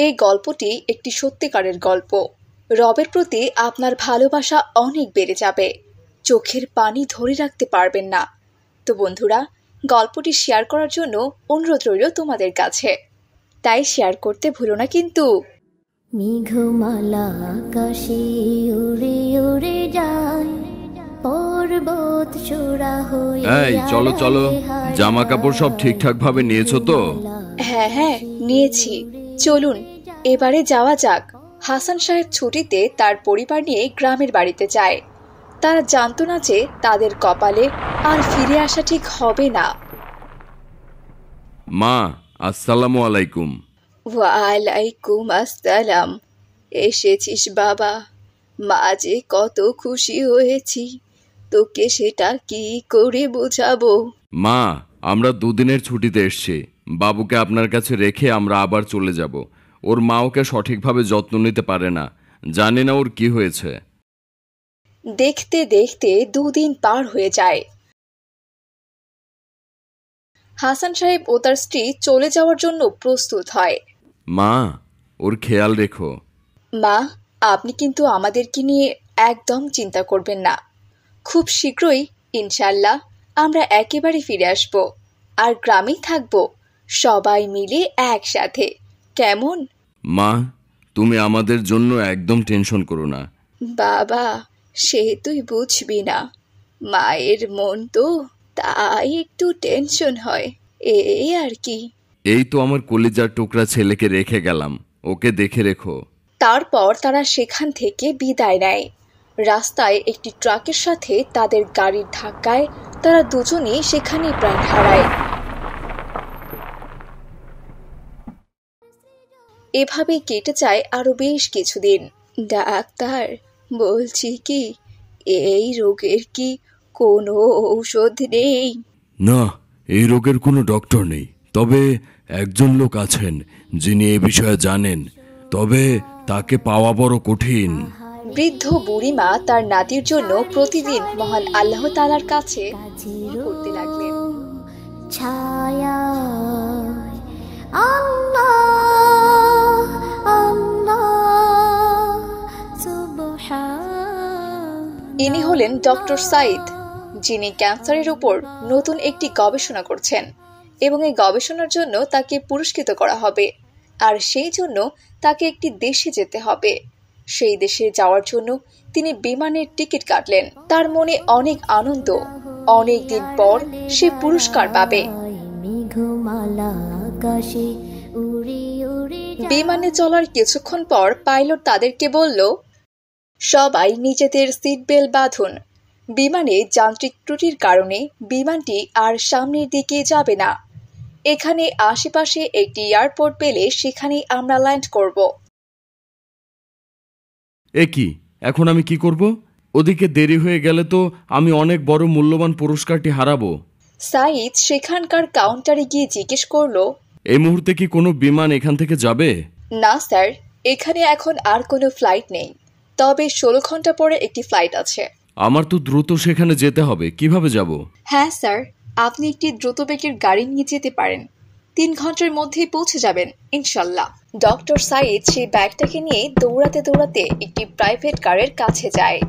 এই গল্পটি একটি সত্যিকারের গল্প। রবের প্রতি আপনার ভালোবাসা অনেক বেড়ে যাবে, চোখের পানি ধরে রাখতে পারবেন না। তো বন্ধুরা, গল্পটি শেয়ার করার জন্য অনুরোধ রইল তোমাদের কাছে, তাই শেয়ার করতে ভুলো না কিন্তু। মেঘমালা আকাশে উড়ে উড়ে যায়, পর্বত চূড়া হয়ে এই চলো চলো, জামা কাপড় সব ঠিকঠাক ভাবে নিয়েছো তো? হ্যাঁ হ্যাঁ নিয়েছি, চলুন এবারে যাওয়া যাক। হাসান সাহেব ছুটিতে তার পরিবার নিয়ে গ্রামের বাড়িতে যায়। তারা জানতো না যে তাদের কপালে আর ফিরে আসা ঠিক হবে না। মা, আসসালামু আলাইকুম। ওয়ালাইকুম আসসালাম। এসেছিস বাবা, মা যে কত খুশি হয়েছি, তোকে সেটা কি করে বোঝাবো। মা, আমরা দুদিনের ছুটিতে এসেছি। বাবুকে আপনার কাছে রেখে আমরা আবার চলে যাব। ওর মা ওকে সঠিকভাবে যত্ন নিতে পারে না, জানি না ওর কি হয়েছে। দেখতে দেখতে 2 দিন পার হয়ে যায়। হাসান সাহেব ও তার স্ত্রী চলে যাওয়ার জন্য প্রস্তুত হয়। মা, ওর খেয়াল রেখো। মা, আপনি কিন্তু আমাদেরকে নিয়ে একদম চিন্তা করবেন না। খুব শীঘ্রই ইনশাল্লাহ আমরা একেবারে ফিরে আসব, আর গ্রামেই থাকব, সবাই মিলে একসাথে। কেমন? মা, তুমি আমাদের জন্য একদম টেনশন করো না। বাবা, সে তুই বুঝবি না, মায়ের মন তো, তাই একটু টেনশন হয়, এই আর কি। এই তো আমার কলিজার টুকরা ছেলেকে রেখে গেলাম, ওকে দেখে রেখো। তারপর তারা সেখান থেকে বিদায় নেয়। রাস্তায় একটি ট্রাকের সাথে তাদের গাড়ির ধাক্কায় তারা দুজনেই সেখানেই প্রাণ হারায়। এভাবেই কেটে যায় আরো বেশ কিছুদিন। ডাক্তার, বলছি কি, এই রোগের কি কোনো ঔষধ নেই? না, এই রোগের কোনো ডক্টর নেই, তবে একজন লোক আছেন যিনি এ বিষয়ে জানেন, তবে তাকে পাওয়া বড় কঠিন। বৃদ্ধ বুড়িমা তার নাতির জন্য প্রতিদিন মহান আল্লাহ তাআলার কাছে করতে লাগলেন। ছায়া আল্লাহ আল্লাহ সুবহান। ইনি হলেন ডক্টর সাইদ, যিনি ক্যান্সারের উপর নতুন একটি গবেষণা করছেন, এবং এই গবেষণার জন্য তাকে পুরস্কৃত করা হবে। আর সেই জন্য তাকে একটি দেশে যেতে হবে। সেই দেশে যাওয়ার জন্য তিনি বিমানের টিকিট কাটলেন। তার মনে অনেক আনন্দ, অনেক দিন পর সে পুরস্কার পাবে। বিমানে চলার কিছুক্ষণ পর পাইলট তাদেরকে বলল, সবাই নিজেদের সিট বেল্ট বাঁধুন। বিমানে যান্ত্রিক ত্রুটির কারণে বিমানটি আর সামনের দিকে যাবে না। এখানে আশেপাশে একটি এয়ারপোর্ট পেলে সেখানেই আমরা ল্যান্ড করব। এ কি, এখন আমি কি করব? ওদিকে দেরি হয়ে গেলে তো আমি অনেক বড় মূল্যবান পুরস্কারটি হারাবো। সাইদ সেখানকার কাউন্টারে গিয়ে জিজ্ঞেস করলো, এই মুহূর্তে কি কোনো বিমান এখান থেকে যাবে? না স্যার, এখানে এখন আর কোনো ফ্লাইট নেই, তবে 16 ঘন্টা পরে একটি ফ্লাইট আছে। আমার তো দ্রুত সেখানে যেতে হবে, কিভাবে যাব? হ্যাঁ স্যার, আপনি একটি দ্রুতবেগের গাড়ি নিয়ে যেতে পারেন, 3 ঘন্টার মধ্যেই পৌঁছে যাবেন ইনশাল্লাহ। ডক্টর সাইদ সেই ব্যাগটাকে নিয়ে দৌড়াতে দৌড়াতে একটি প্রাইভেট কারের কাছে যায়।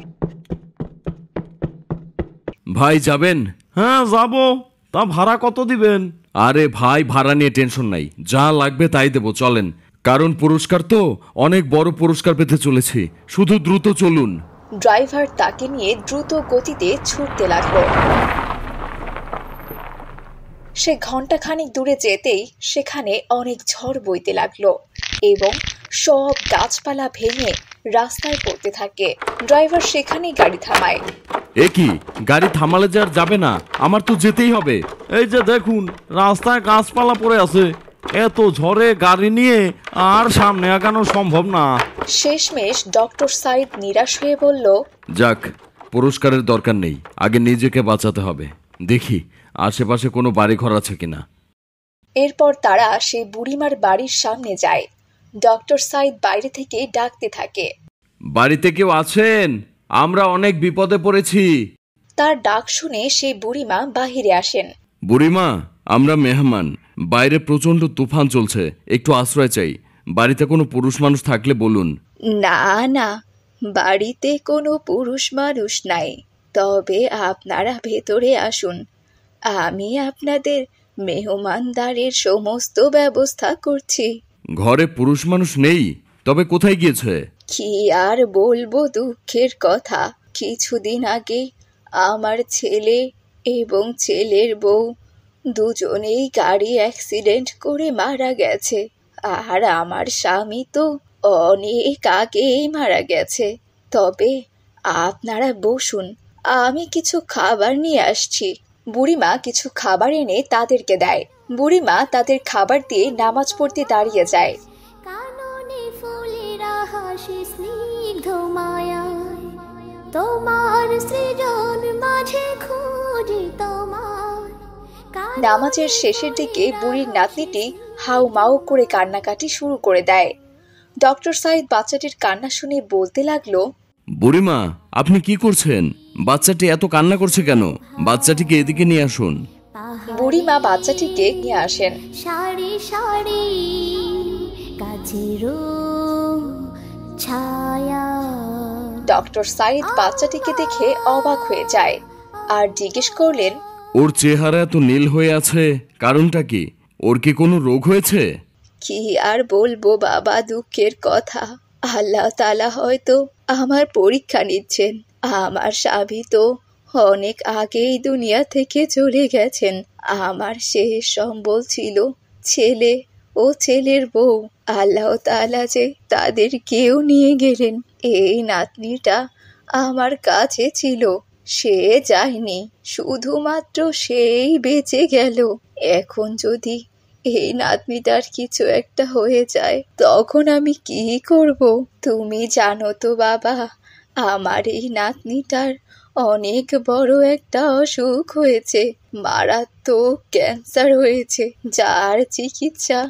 ভাই যাবেন? হ্যাঁ যাব, তা ভাড়া কত দিবেন? আরে ভাই, ভাড়া নিয়ে টেনশন নাই, যা লাগবে তাই দেবো, চলেন। কারণ পুরস্কার তো অনেক বড় পুরস্কার পেতে চলেছি, শুধু দ্রুত চলুন। ড্রাইভার তাকে নিয়ে দ্রুত গতিতে ছুটতে লাগলো। সে ঘন্টাখানিক দূরে যেতেই সেখানে অনেক ঝড় বইতে লাগলো এবং সব গাছপালা ভেঙে রাস্তায় পড়তে থাকে। ড্রাইভার সেখানেই গাড়ি থামায়। এ কি, গাড়ি থামালে যে আর যাবে না, আমার তো যেতেই হবে। এই যে দেখুন, রাস্তায় গাছপালা পড়ে আছে, এত ঝড়ে গাড়ি নিয়ে আর সামনে আগানো সম্ভব না। শেষমেশ ডক্টর সাইদ নিরাশ হয়ে বলল, যাক, পুরস্কারের দরকার নেই, আগে নিজেকে বাঁচাতে হবে। দেখি আশেপাশে কোনো বাড়িঘর আছে কিনা। এরপর তারা সেই বুড়িমার বাড়ির সামনে যায়। ডক্টর সাইদ বাইরে থেকে ডাকতে থাকে, বাড়িতে কেউ আছেন? আমরা অনেক বিপদে পড়েছি। তার ডাক শুনে সেই বুড়িমা বাহিরে আসেন। বুড়িমা, আমরা মেহমান, বাইরে প্রচন্ড তুফান চলছে, একটু আশ্রয় চাই। বাড়িতে কোনো পুরুষ মানুষ থাকলে বলুন। না না, বাড়িতে কোনো পুরুষ মানুষ নাই, তবে আপনারা ভেতরে আসুন, আমি আপনাদের মেহমানদারির সমস্ত ব্যবস্থা করছি। ঘরে পুরুষ মানুষ নেই, তবে কোথায় গিয়েছে? কি আর বলবো দুঃখের কথা, কিছুদিন আগে আমার ছেলে এবং ছেলের বউ দুজনেই গাড়ি অ্যাক্সিডেন্ট করে মারা গেছে। আর আমার স্বামী তো অনেক আগেই মারা গেছে। তবে আপনারা বসুন, আমি কিছু খাবার নিয়ে আসছি। বুড়িমা কিছু খাবার এনে তাদেরকে দেয়। বুড়িমা তাদের খাবার দিয়ে নামাজ পড়তে দাঁড়িয়ে যায়। কাননে ফুলেরা হাসি স্নিগ্ধ মায়ায়, তোমার সৃজন মাঝে খুঁজি তোমার। নামাজের শেষের দিকে বুড়ির নাতনিটি হাউ মাউ করে কান্নাকাটি শুরু করে দেয়। ডক্টর সাইদ বাচ্চাটির কান্না শুনে বলতে লাগলো, বুড়িমা, আপনি কি করছেন? বাচ্চাটি এত কান্না করছে কেন? বাচ্চাটিকে এদিকে নিয়ে আসুন। বুড়িমা বাচ্চাটিকে নিয়ে আসেন। সারি সারি গাছের ছায়া। ডক্টর সাইদ বাচ্চাটিকে দেখে অবাক হয়ে যায় আর জিজ্ঞেস করলেন, ওর চেহারা এত নীল হয়ে আছে, কারণটা কি? ওর কি কোনো রোগ হয়েছে? কি আর বলবো বাবা, দুঃখের কথা। আল্লাহ তাআলা হয়তো আমার পরীক্ষা নিচ্ছেন। আমার স্বামী তো অনেক আগেই দুনিয়া থেকে চলে গেছেন। আমার শেষ সম্বল ছিল ছেলে ও ছেলের বউ। আল্লাহ তাআলা যে তাদের কেউ নিয়ে গেলেন। এই নাতনিটা আমার কাছে ছিল, সে যায়নি, শুধুমাত্র সেই বেঁচে গেল। এখন যদি এই নাতনিটার কিছু একটা হয়ে যায়, তখন আমি কি করব? তুমি জানো তো বাবা, আমার এই নাতনিটার অনেক বড় একটা অসুখ হয়েছে, মারাত্মক ক্যান্সার হয়েছে, যার চিকিৎসা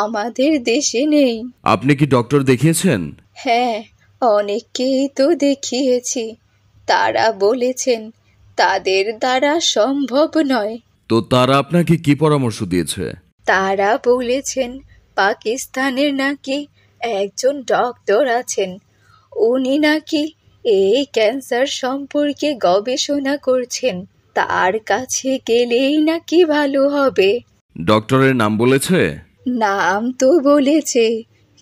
আমাদের দেশে নেই। আপনি কি ডক্টর দেখিয়েছেন? হ্যাঁ, অনেককেই তো দেখিয়েছি, তারা বলেছেন তাদের দ্বারা সম্ভব নয়। তো তারা আপনাকে কি পরামর্শ দিয়েছে? তারা বলেছেন পাকিস্তানের নাকি একজন ডক্টর আছেন, উনি নাকি এই ক্যান্সার সম্পর্কে গবেষণা করছেন, তার কাছে গেলেই নাকি ভালো হবে। ডক্টরের নাম বলেছে? নাম তো বলেছে,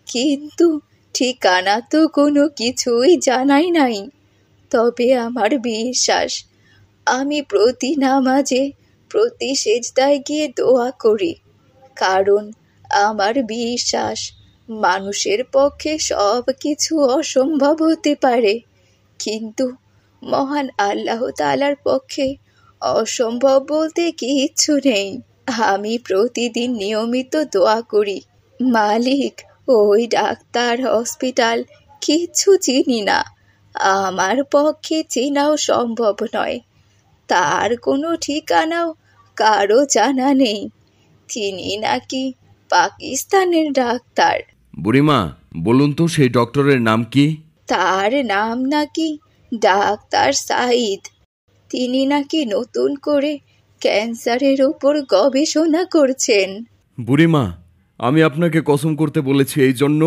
কিন্তু ঠিকানা তো কোনো কিছুই জানাই নাই। তবে আমার বিশ্বাস, আমি প্রতি নামাজে প্রতি সেজদায় গিয়ে দোয়া করি, কারণ আমার বিশ্বাস মানুষের পক্ষে সব কিছু অসম্ভব হতে পারে, কিন্তু মহান আল্লাহ তাআলার পক্ষে অসম্ভব বলতে কিচ্ছু নেই। আমি প্রতিদিন নিয়মিত দোয়া করি, মালিক, ওই ডাক্তার, হসপিটাল কিচ্ছু চিনি না, আমার পক্ষে চেনাও সম্ভব নয়, তার কোনো ঠিকানাও কারো জানা নেই, তিনি নাকি পাকিস্তানের ডাক্তার। বুড়িমা, বলুন তো সেই ডক্টরের নাম কি? তার নাম নাকি ডাক্তার সাইদ। তিনি নাকি নতুন করে ক্যান্সারের উপর গবেষণা করছেন। বুড়িমা, আমি আপনাকে কসম করতে বলেছি, এই জন্য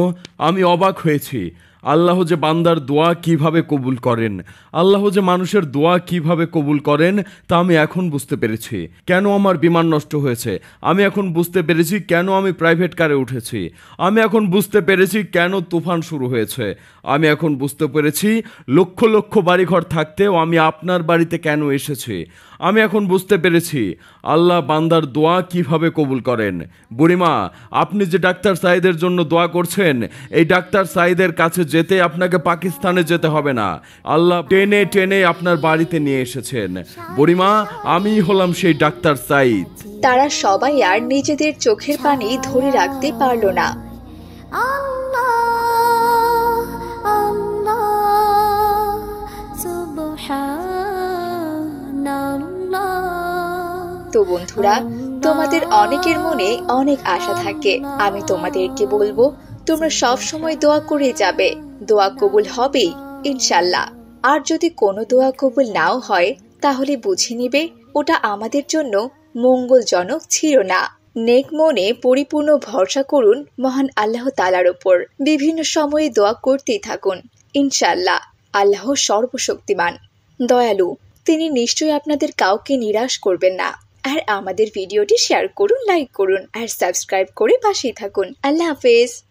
আমি অবাক হয়েছি। আল্লাহ যে বান্দার দোয়া কিভাবে কবুল করেন, আল্লাহ যে মানুষের দোয়া কিভাবে কবুল করেন, তা আমি এখন বুঝতে পেরেছি। কেন আমার বিমান নষ্ট হয়েছে, আমি এখন বুঝতে পেরেছি কেন আমি প্রাইভেট কারে উঠেছি, আমি এখন বুঝতে পেরেছি কেন তুফান শুরু হয়েছে, আমি এখন বুঝতে পেরেছি লক্ষ লক্ষ বাড়িঘর থাকতেও আমি আপনার বাড়িতে কেন এসেছি, আমি এখন বুঝতে পেরেছি আল্লাহ বান্দার দোয়া কিভাবে কবুল করেন। বুড়িমা, আপনি যে ডাক্তার সাইদের জন্য দোয়া করছেন, এই ডাক্তার সাইদের কাছে যেতে আপনাকে পাকিস্তানে যেতে হবে না, আল্লাহ টেনে টেনে আপনার বাড়িতে নিয়ে এসেছেন। বুড়িমা, আমি হলাম সেই ডাক্তার সাইদ। তারা সবাই আর নিজেদের চোখের পানি ধরে রাখতে পারল না। আল্লাহ আল্লাহ সুবহানাল্লাহ। তো বন্ধুরা, তোমাদের অনেকের মনে অনেক আশা থাকে, আমি তোমাদেরকে বলবো তোমরা সব সময় দোয়া করে যাবে, দোয়া কবুল হবেই ইনশাল্লাহ। আর যদি কোনো দোয়া কবুল নাও হয়, তাহলে বুঝে নিবে ওটা আমাদের জন্য মঙ্গলজনক ছিল না। নেক মনে পরিপূর্ণ ভরসা করুন মহান আল্লাহ তাআলার উপর। বিভিন্ন সময়ে দোয়া করতেই থাকুন। ইনশাআল্লাহ আল্লাহ সর্বশক্তিমান, দয়ালু, তিনি নিশ্চয়ই আপনাদের কাউকে নিরাশ করবেন না। আর আমাদের ভিডিওটি শেয়ার করুন, লাইক করুন আর সাবস্ক্রাইব করে পাশেই থাকুন। আল্লাহ হাফেজ।